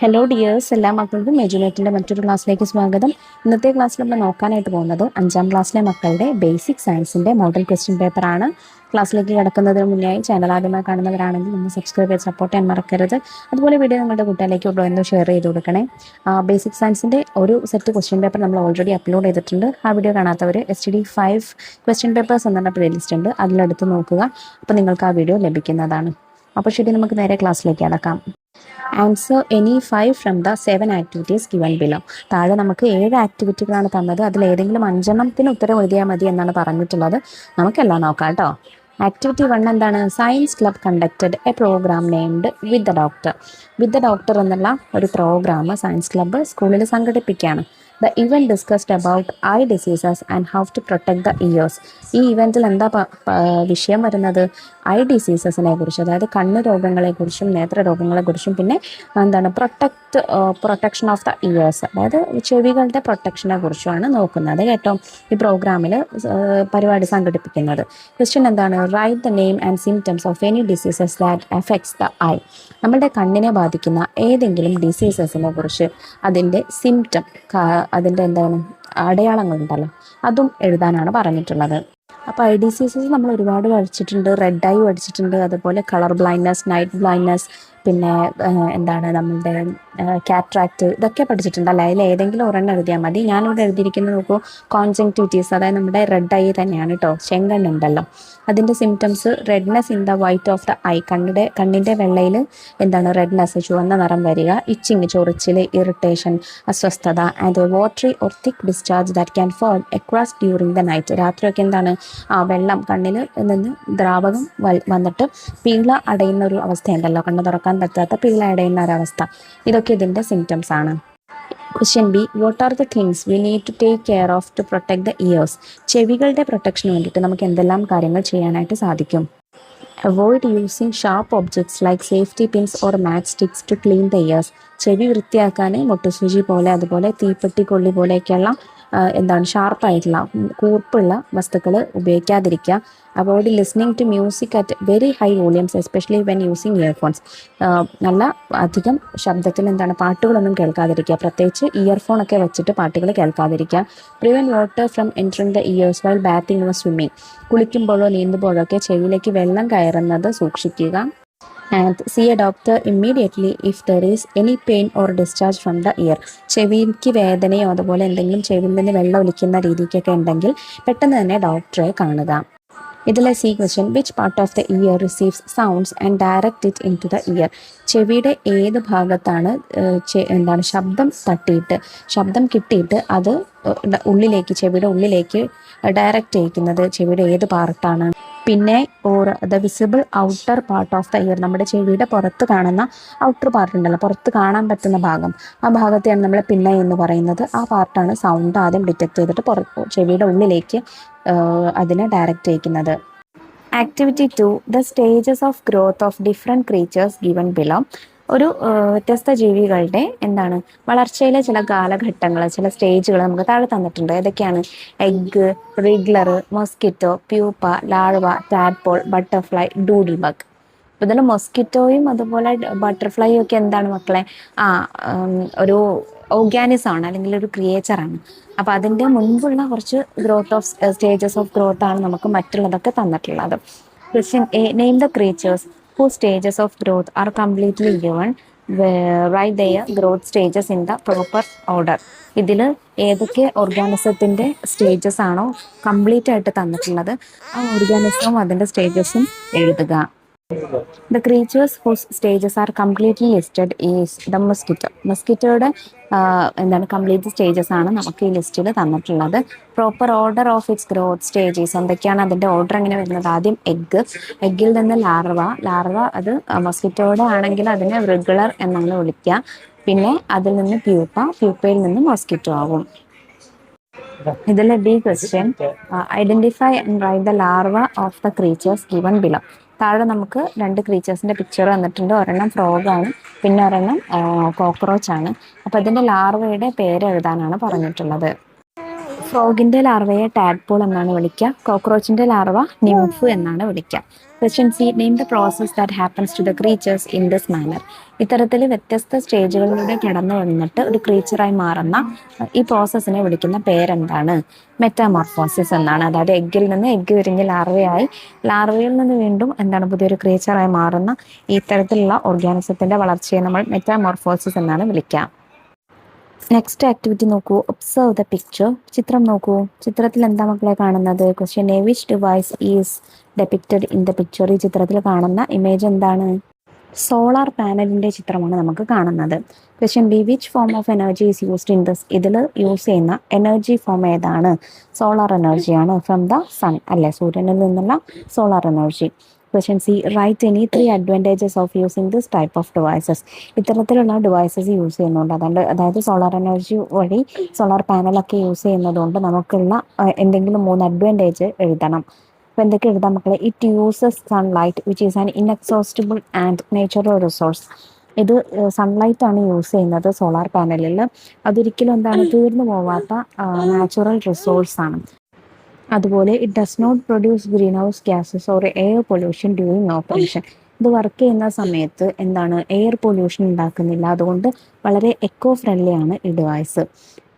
Hello dears, എല്ലാ മക്കൾക്കും എജുനേറ്റിൻ്റെ മറ്റൊരു ക്ലാസ്സിലേക്ക് സ്വാഗതം. ഇന്നത്തെ ക്ലാസ്സിൽ നമ്മൾ നോക്കാനായിട്ട് പോകുന്നത് 5ാം ക്ലാസ്സിലെ മക്കളുടെ ബേസിക് സയൻസിൻ്റെ മോഡൽ ക്വസ്റ്റ്യൻ പേപ്പറാണ്. ക്ലാസ്സിലേക്ക് കിടക്കുന്നതിന് മുന്നേ ചാനൽ ആദ്യമായി കാണുന്നവരാണെങ്കിൽ ഒന്ന് സബ്സ്ക്രൈബ് ചെയ്ത് സപ്പോർട്ട് ചെയ്യാൻ മറക്കരുത്. അതുപോലെ വീഡിയോ നിങ്ങളുടെ കൂട്ടുകാരിലേക്ക് ഒന്ന് ഷെയർ ചെയ്ത് കൊടുക്കണേ. ബേസിക് സയൻസിൻ്റെ ഒരു സെറ്റ് ക്വസ്റ്റ്യൻ പേപ്പർ നമ്മൾ ഓൾറെഡി അപ്ലോഡ് ചെയ്തിട്ടുണ്ട്. ആ വീഡിയോ കാണാത്തവർ STD5 ക്വസ്റ്റ്യൻ പേപ്പേഴ്സ് എന്നുള്ള പ്ലേലിസ്റ്റ് ഉണ്ട്, അതിലെടുത്ത് നോക്കുക. അപ്പോൾ നിങ്ങൾക്ക് ആ വീഡിയോ ലഭിക്കുന്നതാണ്. അപ്പോൾ ശരി, നമുക്ക് നേരെ ക്ലാസ്സിലേക്ക് കടക്കാം. Answer any 5 from the 7 activities given below. താഴെ നമുക്ക് 7 ആക്ടിവിറ്റികളാണ് തന്നത്. അതിൽ ഏതെങ്കിലും 5 ഉത്തരം എഴുതിയാൽ മതി എന്നാണ് പറഞ്ഞിട്ടുള്ളത്. നമുക്കെല്ലാം നോക്കാം കേട്ടോ. ആക്ടിവിറ്റി 1 എന്താണ്? Science club conducted a programme named with the doctor. With the doctor എന്നുള്ള ഒരു പ്രോഗ്രാം സയൻസ് ക്ലബ്ബ് സ്കൂളിൽ സംഘടിപ്പിക്കുകയാണ്. The event discussed about eye diseases and how to protect the ears. ഈ ഇവൻറ്റിൽ എന്താ വിഷയം വരുന്നത്? ഐ ഡിസീസസിനെ കുറിച്ച്, അതായത് കണ്ണ് രോഗങ്ങളെക്കുറിച്ചും നേത്രരോഗങ്ങളെക്കുറിച്ചും പിന്നെ എന്താണ് പ്രൊട്ടക്ഷൻ ഓഫ് ദ ഇയേഴ്സ്, അതായത് ചെവികളുടെ പ്രൊട്ടക്ഷനെ കുറിച്ചുമാണ് നോക്കുന്നത് കേട്ടോ ഈ പ്രോഗ്രാമിൽ പരിപാടി സംഘടിപ്പിക്കുന്നത്. ക്വസ്റ്റ്യൻ എന്താണ്? Write the name and symptoms of any diseases that effects the I. നമ്മുടെ കണ്ണിനെ ബാധിക്കുന്ന ഏതെങ്കിലും ഡിസീസസിനെ കുറിച്ച് അതിൻ്റെ സിംറ്റം, അതിൻ്റെ എന്താണ് അടയാളങ്ങളുണ്ടല്ലോ, അതും എഴുതാനാണ് പറഞ്ഞിട്ടുള്ളത്. അപ്പോൾ ഐ ഡിസീസസ് നമ്മൾ ഒരുപാട് പഠിച്ചിട്ടുണ്ട്. റെഡ് ഐ പഠിച്ചിട്ടുണ്ട്, അതുപോലെ കളർ ബ്ലൈൻഡ്നെസ്, നൈറ്റ് ബ്ലൈൻഡ്നെസ്, പിന്നെ എന്താണ് നമ്മളുടെ കാറ്ററാക്ട്, ഇതൊക്കെ പഠിച്ചിട്ടുണ്ട് അല്ലേ? അതിൽ ഏതെങ്കിലും ഒരെണ്ണം എഴുതിയാൽ മതി. ഞാനിവിടെ എഴുതിയിരിക്കുന്നത് നോക്കൂ, കോൺജങ്ക്റ്റിവിറ്റീസ്, അതായത് നമ്മുടെ റെഡ് ഐ തന്നെയാണ് കേട്ടോ. ചെങ്കണ്ണുണ്ടല്ലോ, അതിൻ്റെ symptoms redness in the white off the I. കണ്ണിൻ്റെ വെള്ളയിൽ എന്താണ് റെഡ്നെസ്, ചുവന്ന നിറം വരിക, ഇച്ചിങ്, ചൊറിച്ചിൽ, ഇറിറ്റേഷൻ, അസ്വസ്ഥത, and watery or thick discharge that can fall across during the night. രാത്രിയൊക്കെ എന്താണ് വെള്ളം കണ്ണിൽ നിന്ന് ദ്രാവകം വന്നിട്ട് പീള അടയുന്ന ഒരു അവസ്ഥയുണ്ടല്ലോ, കണ്ണ് തുറക്കാൻ പറ്റാത്ത പീള അടയുന്ന ഒരവസ്ഥ. ഇതൊക്കെ ഇതിൻ്റെ സിംറ്റംസ് ആണ്. Question B, what are the things we need to take care of to protect the ears. ചെവികളുടെ പ്രൊട്ടക്ഷന് വേണ്ടിയിട്ട് നമുക്ക് എന്തെല്ലാം കാര്യങ്ങൾ ചെയ്യാനായിട്ട് സാധിക്കും? Avoid using sharp objects like safety pins or match sticks to clean the ears. ചെവി വൃത്തിയാക്കാൻ മുട്ടുസൂചി പോലെ, അതുപോലെ തീപ്പെട്ടി കൊള്ളി പോലെയൊക്കെയുള്ള എന്താണ് ഷാർപ്പായിട്ടുള്ള കൂർപ്പുള്ള വസ്തുക്കൾ ഉപയോഗിക്കാതിരിക്കുക. Avoid listening to music at very high volumes especially when using earphones. നല്ല അധികം ശബ്ദത്തിൽ എന്താണ് പാട്ടുകളൊന്നും കേൾക്കാതിരിക്കുക, പ്രത്യേകിച്ച് ഇയർഫോണൊക്കെ വെച്ചിട്ട് പാട്ടുകൾ കേൾക്കാതിരിക്കുക. Prevent water from entering the ears while bathing or swimming. കുളിക്കുമ്പോഴോ നീന്തുമ്പോഴോ ഒക്കെ ചെവിയിലേക്ക് വെള്ളം കയറുന്നത് സൂക്ഷിക്കുക. And see a doctor immediately if there is any pain or discharge from the ear. ചെവിക്ക് വേദനയോ അതുപോലെ എന്തെങ്കിലും ചെവിയിൽ നിന്ന് വെള്ളം ഒലിക്കുന്ന രീതിക്കൊക്കെ ഉണ്ടെങ്കിൽ പെട്ടെന്ന് തന്നെ ഡോക്ടറെ കാണുക. ഇതിലെ C question, which part of the ear receives sounds and direct it into the ear. ചെവിയുടെ ഏത് ഭാഗത്താണ് എന്താണ് ശബ്ദം കിട്ടിയിട്ട് അത് ഉള്ളിലേക്ക്, ചെവിയുടെ ഉള്ളിലേക്ക് ഡയറക്റ്റ് ചെയ്യിക്കുന്നത് ചെവിയുടെ ഏത് പാർട്ടാണ്? പിന്നെ or the visible outer part of the year. നമ്മുടെ ചെവിയുടെ പുറത്ത് കാണുന്ന ഔട്ടർ പാർട്ട് ഉണ്ടല്ലോ, പുറത്ത് കാണാൻ പറ്റുന്ന ഭാഗം, ആ ഭാഗത്തെയാണ് നമ്മൾ പിന്നെ എന്ന് പറയുന്നത്. ആ പാർട്ടാണ് സൗണ്ട് ആദ്യം ഡിറ്റക്ട് ചെയ്തിട്ട് ചെവിയുടെ ഉള്ളിലേക്ക് അതിനെ ഡയറക്റ്റ് ചെയ്യിക്കുന്നത്. Activity 2, the stages of growth of different creatures given below. ഒരു വ്യത്യസ്ത ജീവികളുടെ എന്താണ് വളർച്ചയിലെ ചില കാലഘട്ടങ്ങൾ, ചില സ്റ്റേജുകൾ നമുക്ക് താഴെ തന്നിട്ടുണ്ട്. ഏതൊക്കെയാണ്? Egg, wriggler, mosquito, pupa, larva, tadpole, butterfly, doodle bug. ഇതിൽ മൊസ്കിറ്റോയും അതുപോലെ ബട്ടർഫ്ലൈയും ഒക്കെ എന്താണ് മക്കളെ? ഒരു ഓർഗാനിസം ആണ്, അല്ലെങ്കിൽ ഒരു ക്രിയേച്ചറാണ്. അപ്പോൾ അതിൻ്റെ മുൻപുള്ള കുറച്ച് സ്റ്റേജസ് ഓഫ് ഗ്രോത്ത് ആണ് നമുക്ക് മറ്റുള്ളതൊക്കെ തന്നിട്ടുള്ളത്. Question A, name the creatures whose stages of growth are completely given. Write their growth stages in the proper order. ഇതിൽ ഏതൊക്കെ ഓർഗാനിസത്തിൻ്റെ സ്റ്റേജസ് ആണോ കംപ്ലീറ്റ് ആയിട്ട് തന്നിട്ടുള്ളത്, ആ ഓർഗാനിസവും അതിൻ്റെ സ്റ്റേജസും എഴുതുക. The creatures whose stages are completely listed is the mosquito. മസ്കിറ്റോയുടെ എന്താണ് complete stages ആണ് നമുക്ക് ഈ ലിസ്റ്റിൽ തന്നിട്ടുള്ളത്. Proper order of its growth stages എന്തൊക്കെയാണ്? അതിൻ്റെ ഓർഡർ എങ്ങനെ വരുന്നത്? ആദ്യം എഗ്ഗിൽ നിന്ന് ലാർവ, അത് മസ്കിറ്റോയുടെ ആണെങ്കിൽ അതിനെ റെഗുലർ എന്നാണ് വിളിക്കുക. പിന്നെ അതിൽ നിന്ന് പ്യൂപ്പയിൽ നിന്ന് മസ്കിറ്റോ ആവും. ഇതിലെ B question, identify and write the larva of the creatures given below. താഴെ നമുക്ക് 2 ക്രീച്ചേഴ്സിൻ്റെ പിക്ചർ വന്നിട്ടുണ്ട്. ഒരെണ്ണം ഫ്രോഗാണ്, പിന്നെ ഒരെണ്ണം കോക്രോച്ച് ആണ്. അപ്പോൾ ഇതിൻ്റെ ലാർവയുടെ പേര് എഴുതാനാണ് പറഞ്ഞിട്ടുള്ളത്. ഫ്രോഗിന്റെ ലാർവയെ ടാഡ്പോൾ എന്നാണ് വിളിക്കുക. കോക്രോച്ചിന്റെ ലാർവ നിംഫ് എന്നാണ് വിളിക്കുക. Question C, name the process that happens to the creatures in this manner. ഇത്തരത്തിൽ വ്യത്യസ്ത സ്റ്റേജുകളിലൂടെ കടന്നു വന്നിട്ട് ഒരു ക്രീച്ചറായി മാറുന്ന ഈ പ്രോസസ്സിനെ വിളിക്കുന്ന പേരെന്താണ്? മെറ്റാമോർഫോസിസ് എന്നാണ്. അതായത് എഗ്ഗിൽ നിന്ന് എഗ്ഗ് വിരിഞ്ഞ് ലാർവയായി, ലാർവയിൽ നിന്ന് വീണ്ടും എന്താണ് പുതിയൊരു ക്രീച്ചറായി മാറുന്ന ഈ തരത്തിലുള്ള ഓർഗാനിസത്തിന്റെ വളർച്ചയെ നമ്മൾ മെറ്റാമോർഫോസിസ് എന്നാണ് വിളിക്കുക. നെക്സ്റ്റ് ആക്ടിവിറ്റി നോക്കൂ. Observe the picture. ചിത്രം നോക്കൂ. ചിത്രത്തിൽ എന്താ മക്കളെ കാണുന്നത്? Question A, which device is depicted in the picture. ഈ ചിത്രത്തിൽ കാണുന്ന ഇമേജ് എന്താണ്? സോളാർ പാനലിന്റെ ചിത്രമാണ് നമുക്ക് കാണുന്നത്. Question B, which form of energy is used in this. ഇതിൽ യൂസ് ചെയ്യുന്ന എനർജി ഫോം ഏതാണ്? സോളാർ എനർജിയാണ്. ഫ്രം ദ സൺ അല്ലെ, സൂര്യനിൽ നിന്നുള്ള solar energy. Question C, write any 3 advantages of using this type of devices. ഇത്തരത്തിലുള്ള ഡിവൈസസ് യൂസ് ചെയ്യുന്നുണ്ട്, അതായത് സോളാർ എനർജി വഴി സോളാർ പാനലൊക്കെ യൂസ് ചെയ്യുന്നതുകൊണ്ട് നമുക്കുള്ള എന്തെങ്കിലും 3 അഡ്വാൻറ്റേജ് എഴുതണം. അപ്പോൾ എന്തൊക്കെ എഴുതാം മക്കളെ? It uses sunlight which is an inexhaustible and natural resource. ഇത് സൺലൈറ്റ് ആണ് യൂസ് ചെയ്യുന്നത് സോളാർ പാനലിൽ. അതൊരിക്കലും എന്താണ് തീർന്നു പോവാത്ത നാച്ചുറൽ റിസോഴ്സ് ആണ്. അതുപോലെ it does not produce greenhouse gases or air pollution during operation. ഇത് വർക്ക് ചെയ്യുന്ന സമയത്ത് എന്താണ് എയർ പൊല്യൂഷൻ ഉണ്ടാക്കുന്നില്ല. അതുകൊണ്ട് വളരെ എക്കോ ഫ്രണ്ട്ലി ആണ് ഈ device.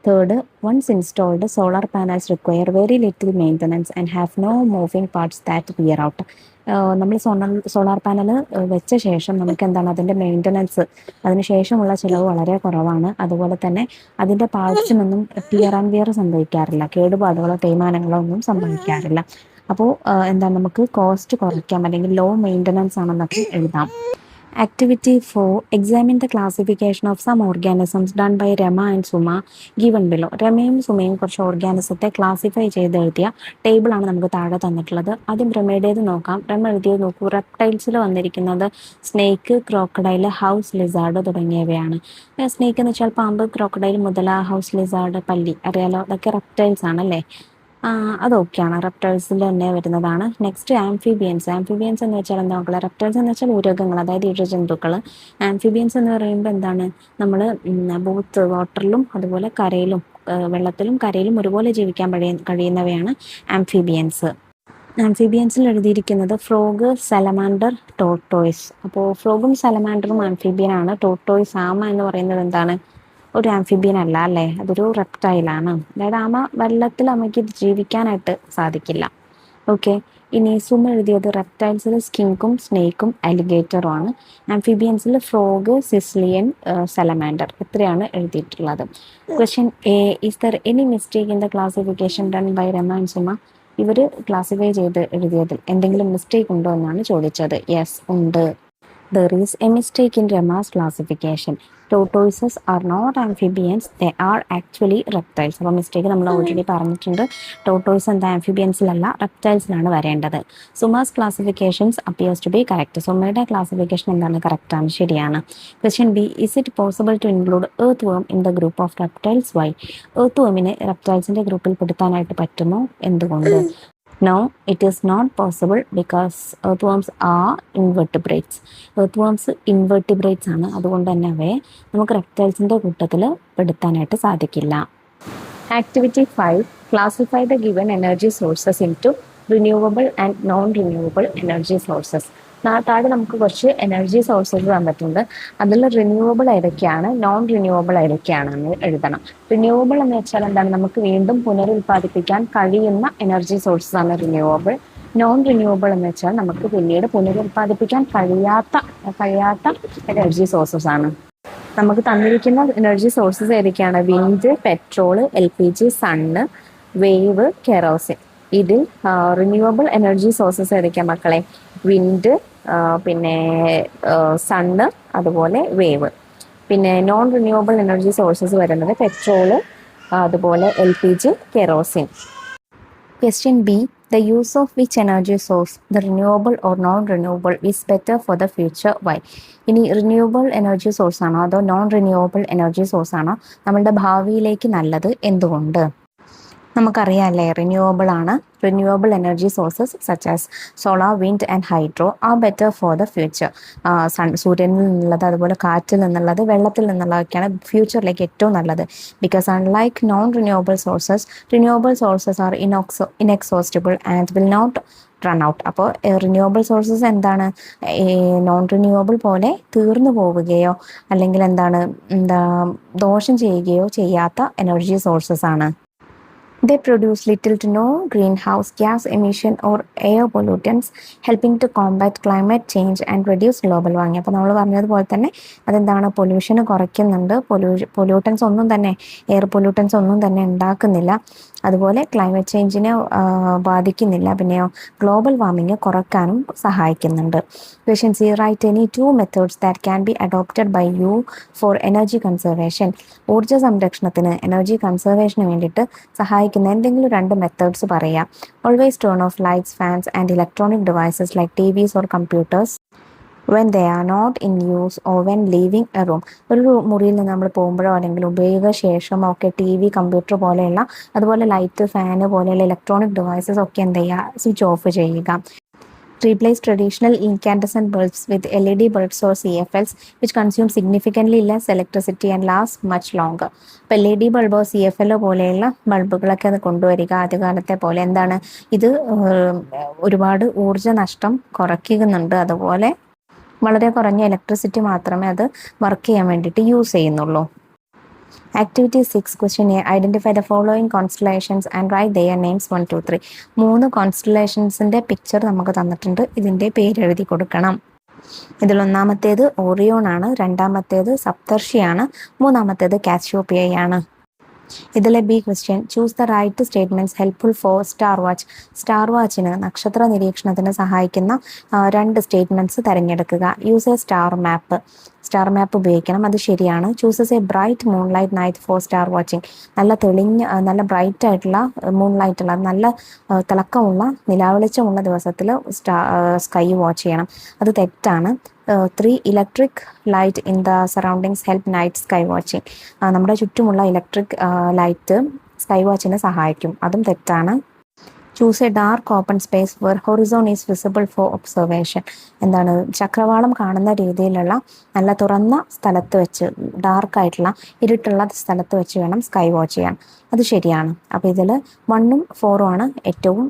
Third, once installed solar panels require very little maintenance and have no moving parts that wear out. നമ്മൾ സോളാർ പാനൽ വെച്ച ശേഷം നമുക്ക് എന്താണ് അതിൻ്റെ മെയിൻ്റനൻസ്, അതിന് ശേഷമുള്ള ചിലവ് വളരെ കുറവാണ്. അതുപോലെ തന്നെ അതിൻ്റെ പാർട്സിനൊന്നും ടിയർ ആൻഡ് വിയർ സംഭവിക്കാറില്ല, കേടുപാടുകളോ തേയ്മാനങ്ങളോ ഒന്നും സംഭവിക്കാറില്ല. അപ്പോൾ എന്താണ് നമുക്ക് കോസ്റ്റ് കുറയ്ക്കാം, അല്ലെങ്കിൽ ലോ മെയിൻ്റനൻസ് ആണെന്നൊക്കെ എഴുതാം. Activity 4. Examine the classification of some organisms done by Rama and Suma given below. രമയും സുമയും കുറച്ച് ഓർഗാനിസത്തെ ക്ലാസിഫൈ ചെയ്ത് എഴുതിയ ടേബിളാണ് നമുക്ക് താഴെ തന്നിട്ടുള്ളത്. ആദ്യം രമയുടേത് നോക്കാം. രമ എഴുതിയത് നോക്കൂ. റെപ്റ്റൈൽസിൽ വന്നിരിക്കുന്നത് സ്നേക്ക്, ക്രോക്കഡൈൽ, ഹൗസ് ലിസാർഡ് തുടങ്ങിയവയാണ്. സ്നേക്ക് എന്ന് വെച്ചാൽ പാമ്പ്, ക്രോക്കഡൈൽ മുതല, ഹൗസ് ലിസാർഡ് പല്ലി, അറിയാലോ, അതൊക്കെ റെപ്റ്റൈൽസ് ആണല്ലേ. അതൊക്കെയാണ് റെപ്റ്റൈൽസിൽ തന്നെ വരുന്നതാണ്. Next amphibians. ആംഫിബിയൻസ് എന്ന് വെച്ചാൽ എന്താ മക്കളെ? റെപ്റ്റൈൽസ് എന്ന് വെച്ചാൽ ഉരകങ്ങൾ, അതായത് ഇഴജന്തുക്കൾ. ആംഫിബിയൻസ് എന്ന് പറയുമ്പോൾ എന്താണ്, നമ്മൾ ബോത്ത് വാട്ടറിലും അതുപോലെ കരയിലും, വെള്ളത്തിലും കരയിലും ഒരുപോലെ ജീവിക്കാൻ കഴിയുന്നവയാണ് ആംഫിബിയൻസ്. ആംഫിബിയൻസിൽ എഴുതിയിരിക്കുന്നത് ഫ്രോഗ്, സലമാൻഡർ, ടോർട്ടോയ്സ്. അപ്പോൾ ഫ്രോഗും സലമാൻഡറും ആംഫിബിയനാണ്. ടോർട്ടോയ്സ്, ആമ എന്ന് പറയുന്നത് എന്താണ്? ഒരു ആംഫിബിയൻ അല്ല അല്ലേ, അതൊരു റെപ്റ്റൈലാണ്. അതായത് വെള്ളത്തിൽ അമ്മയ്ക്ക് ജീവിക്കാനായിട്ട് സാധിക്കില്ല. ഓക്കെ, ഇനി സുമ എഴുതിയത് റെപ്റ്റൈൽസിൽ സ്കിങ്കും സ്നേക്കും അലിഗേറ്ററും ആണ്. ആംഫിബിയൻസിൽ ഫ്രോഗ്, സിസ്ലിയൻ, സലമാൻഡർ. ഇത്രയാണ് എഴുതിയിട്ടുള്ളത്. Question A, is there any mistake in the classification done by Rama and Suma. ഇവർ ക്ലാസിഫൈ ചെയ്ത് എഴുതിയതിൽ എന്തെങ്കിലും മിസ്റ്റേക്ക് ഉണ്ടോ എന്നാണ് ചോദിച്ചത്. യെസ്, ഉണ്ട്. There is a mistake in Rama's classification. Tortoises are not amphibians, they are actually reptiles. അപ്പോൾ മിസ്റ്റേക്ക് നമ്മൾ already പറഞ്ഞിട്ടുണ്ട്. ടോർട്ടോയ്സ് എന്താ ആംഫിബിയൻസിലല്ല, റെപ്റ്റൈൽസിലാണ് വരേണ്ടത്. Suma's classifications appears to be correct. സുമയുടെ ക്ലാസിഫിക്കേഷൻ എന്താണ്? കറക്റ്റാണ്, ശരിയാണ്. Question B, is it possible to include earthworm in the group of reptiles? Why? എർത്ത് വേമിനെ റെപ്റ്റൈൽസിന്റെ ഗ്രൂപ്പിൽ പെടുത്താനായിട്ട് പറ്റുമോ? എന്തുകൊണ്ട്? No, it is not possible because earthworms are invertebrates. Earthworms invertebrates ആണ്. അതുകൊണ്ട് തന്നെ അവയെ നമുക്ക് റെപ്റ്റൈൽസിൻ്റെ കൂട്ടത്തിൽ പെടുത്താനായിട്ട് സാധിക്കില്ല. Activity 5. Classify the given energy sources into renewable and non renewable energy sources. താഴെ നമുക്ക് കുറച്ച് എനർജി സോഴ്സസ് തന്നിട്ടുണ്ട്. അതിൽ റിന്യൂവബിൾ ഏതൊക്കെയാണ്, നോൺ റിന്യൂവബിൾ ഏതൊക്കെയാണെന്ന് എഴുതണം. റിന്യൂവബിൾ എന്ന് വെച്ചാൽ എന്താണ്? നമുക്ക് വീണ്ടും പുനരുൽപ്പാദിപ്പിക്കാൻ കഴിയുന്ന എനർജി സോഴ്സസ് ആണ് റിന്യൂവബിൾ. നോൺ റിന്യൂവബിൾ എന്ന് വെച്ചാൽ നമുക്ക് പിന്നീട് പുനരുൽപ്പാദിപ്പിക്കാൻ കഴിയാത്ത എനർജി സോഴ്സസ് ആണ്. നമുക്ക് തന്നിരിക്കുന്ന എനർജി സോഴ്സസ് ഏതൊക്കെയാണ്? Wind, petrol, LPG, sun, wave, kerosene. ഇതിൽ റിന്യൂവബിൾ എനർജി സോഴ്സസ് ഏതൊക്കെയാണ് മക്കളെ? വിൻഡ്, പിന്നെ സണ്ണ്, അതുപോലെ വേവ്. പിന്നെ നോൺ റിന്യൂവബിൾ എനർജി സോഴ്സസ് വരുന്നത് പെട്രോള്, അതുപോലെ LPG, kerosene. Question B, the use of which energy source, the renewable or non-renewable, is better for the future? Why? ഇനി renewable energy source ആണോ അതോ non renewable energy source ആണോ നമ്മളുടെ ഭാവിയിലേക്ക് നല്ലത്? എന്തുകൊണ്ട്? നമുക്കറിയാമല്ലേ, റിന്യൂവബിൾ ആണ്. Renewable energy sources such as solar, wind and hydro R better for the future. സൂര്യനിൽ നിന്നുള്ളത്, അതുപോലെ കാറ്റിൽ നിന്നുള്ളത്, വെള്ളത്തിൽ നിന്നുള്ളതൊക്കെയാണ് ഫ്യൂച്ചറിലേക്ക് ഏറ്റവും നല്ലത്. Because unlike non renewable sources are inexhaustible and will not run out. അപ്പോൾ റിന്യൂവബിൾ സോഴ്സസ് എന്താണ്, നോൺ റിന്യൂവബിൾ പോലെ തീർന്നു പോവുകയോ അല്ലെങ്കിൽ എന്താ ദോഷം ചെയ്യുകയോ ചെയ്യാത്ത എനർജി സോഴ്സസ് ആണ്. They produce little to no greenhouse gas emission or air pollutants, helping to combat climate change and reduce global warming. അപ്പോൾ നമ്മൾ പറഞ്ഞതുപോലെ തന്നെ അതെന്താണ്, പൊല്യൂഷന് കുറയ്ക്കുന്നുണ്ട്. പൊല്യൂട്ടൻസ് ഒന്നും തന്നെ, എയർ പൊല്യൂട്ടൻസ് ഒന്നും തന്നെ ഉണ്ടാക്കുന്നില്ല. അതുപോലെ ക്ലൈമറ്റ് ചേഞ്ചിനെ ബാധിക്കുന്നില്ല. പിന്നെയോ ഗ്ലോബൽ വാർമിംഗ് കുറയ്ക്കാനും സഹായിക്കുന്നുണ്ട്. Question C, write any 2 methods that can be adopted by you for energy conservation. ഊർജ്ജ സംരക്ഷണത്തിന്, എനർജി കൺസർവേഷന് വേണ്ടിയിട്ട് സഹായിക്കുന്ന എന്തെങ്കിലും 2 മെത്തേഡ്സ് പറയാം. Always turn of lights, fans and electronic devices like TVs or computers when they are not in use or when leaving a room. ഒരു മുറിയിൽ നിന്ന് നമ്മൾ പോകുമ്പോഴോ അല്ലെങ്കിൽ ഉപയോഗ ശേഷമോ ഒക്കെ TV, കമ്പ്യൂട്ടർ പോലെയുള്ള, അതുപോലെ ലൈറ്റ്, ഫാന് പോലെയുള്ള ഇലക്ട്രോണിക് ഡിവൈസസ് ഒക്കെ എന്ത് ചെയ്യുക, സ്വിച്ച് ഓഫ് ചെയ്യുക. Replace traditional incandescent bulbs with LED bulbs or CFLs, which consume significantly less electricity and last much longer. അപ്പോൾ LED ബൾബോ CFLോ പോലെയുള്ള ബൾബുകളൊക്കെ അത് കൊണ്ടുവരിക. ആദ്യകാലത്തെ പോലെ എന്താണ്, ഇത് ഒരുപാട് ഊർജ്ജ നഷ്ടം കുറയ്ക്കുന്നുണ്ട്. അതുപോലെ വളരെ കുറഞ്ഞ ഇലക്ട്രിസിറ്റി മാത്രമേ അത് വർക്ക് ചെയ്യാൻ വേണ്ടിയിട്ട് യൂസ് ചെയ്യുന്നുള്ളൂ. Activity 6, question A, identify the following constellations and write their names 1, 2, 3. 3 കോൺസ്റ്റലേഷൻസിൻ്റെ പിക്ചർ നമുക്ക് തന്നിട്ടുണ്ട്. ഇതിൻ്റെ പേര് എഴുതി കൊടുക്കണം. ഇതിൽ ഒന്നാമത്തേത് ഓറിയോൺ ആണ്, രണ്ടാമത്തേത് സപ്തർഷിയാണ്, മൂന്നാമത്തേത് കാസിയോപ്പിയയാണ്. ഇതിലെ B question, choose the right statements helpful for star watch. Star വാച്ചിന്, നക്ഷത്ര നിരീക്ഷണത്തിന് സഹായിക്കുന്ന 2 സ്റ്റേറ്റ്മെന്റ്സ് തിരഞ്ഞെടുക്കുക. Use a star map. Star map ഉപയോഗിക്കണം, അത് ശരിയാണ്. Chooses a bright moonlight night for star watching. നല്ല ബ്രൈറ്റ് ആയിട്ടുള്ള മൂൺലൈറ്റുള്ള, നല്ല തിളക്കമുള്ള നിലാവെളിച്ചമുള്ള ദിവസത്തിൽ സ്കൈ വാച്ച് ചെയ്യണം, അത് തെറ്റാണ്. 3, electric light in the surroundings help night sky watching. നമ്മുടെ ചുറ്റുമുള്ള ഇലക്ട്രിക് ലൈറ്റ് സ്കൈ വാച്ചിനെ സഹായിക്കും, അതും തെറ്റാണ്. Choose a dark open space where horizon is visible for observation. എന്താണ്, ചക്രവാളം കാണുന്ന രീതിയിലുള്ള നല്ല തുറന്ന സ്ഥലത്ത് വെച്ച്, ഡാർക്കായിട്ടുള്ള ഇരുട്ടുള്ള സ്ഥലത്ത് വെച്ച് വേണം സ്കൈ വാച്ച് ചെയ്യാൻ, അത് ശരിയാണ്. അപ്പോൾ ഇതിൽ 1ഉം 4ഉം ആണ് ഏറ്റവും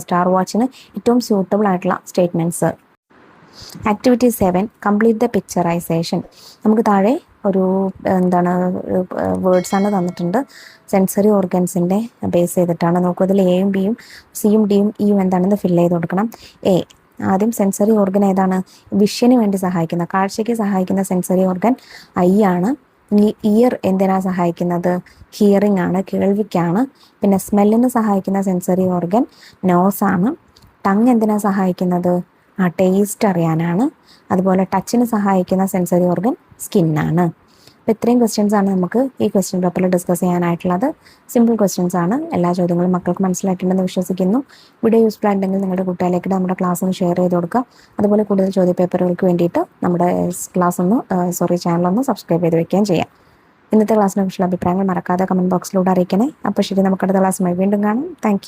സ്റ്റാർ വാച്ചിന് ഏറ്റവും സ്യൂട്ടബിൾ ആയിട്ടുള്ള statements. Activity 7, complete the picturisation. നമുക്ക് താഴെ ഒരു വേർഡ്സാണ് തന്നിട്ടുണ്ട്. സെൻസറി ഓർഗൻസിൻ്റെ ബേസ് ചെയ്തിട്ടാണ്. നോക്കൂ, അതിൽ എയും ബിയും സിയും ഡിയും ഇയും എന്താണെന്ന് ഫില്ല് ചെയ്ത് കൊടുക്കണം. ആദ്യം സെൻസറി ഓർഗൻ ഏതാണ്, വിഷന് വേണ്ടി സഹായിക്കുന്ന, കാഴ്ചയ്ക്ക് സഹായിക്കുന്ന സെൻസറി ഓർഗൻ ഐ ആണ്. ഇയർ എന്തിനാണ് സഹായിക്കുന്നത്, ഹിയറിംഗ് ആണ്, കേൾവിക്കാണ്. പിന്നെ സ്മെല്ലിന് സഹായിക്കുന്ന സെൻസറി ഓർഗൻ നോസാണ്. ടങ് എന്തിനാണ് സഹായിക്കുന്നത്, ടേസ്റ്റ് അറിയാനാണ്. അതുപോലെ ടച്ചിന് സഹായിക്കുന്ന സെൻസറി ഓർഗൻ സ്കിന്നാണ്. അപ്പോൾ ഇത്രയും ക്വസ്റ്റ്യൻസ് ആണ് നമുക്ക് ഈ ക്വസ്റ്റ്യൻ പേപ്പറിൽ ഡിസ്കസ് ചെയ്യാനായിട്ടുള്ളത്. സിമ്പിൾ ക്വസ്റ്റ്യൻസ് ആണ്. എല്ലാ ചോദ്യങ്ങളും മക്കൾക്ക് മനസ്സിലായിട്ടുണ്ടെന്ന് വിശ്വസിക്കുന്നു. വീഡിയോ യൂസ്ഫുൾ ആയിട്ടുണ്ടെങ്കിൽ നിങ്ങളുടെ കൂട്ടുകാരിലേക്ക് നമ്മുടെ ക്ലാസ് ഒന്ന് ഷെയർ ചെയ്ത് കൊടുക്കുക. അതുപോലെ കൂടുതൽ ചോദ്യ പേപ്പറുകൾക്ക് വേണ്ടിയിട്ട് നമ്മുടെ ചാനലൊന്ന് സബ്സ്ക്രൈബ് ചെയ്ത് വെക്കുകയും ചെയ്യാം. ഇന്നത്തെ ക്ലാസ്സിനെ കുറിച്ചുള്ള അഭിപ്രായങ്ങൾ മറക്കാതെ കമൻറ്റ് ബോക്സിലൂടെ അറിയിക്കണേ. അപ്പോൾ ശരി, നമുക്ക് അടുത്ത ക്ലാസ്സുമായി വീണ്ടും കാണാം. താങ്ക്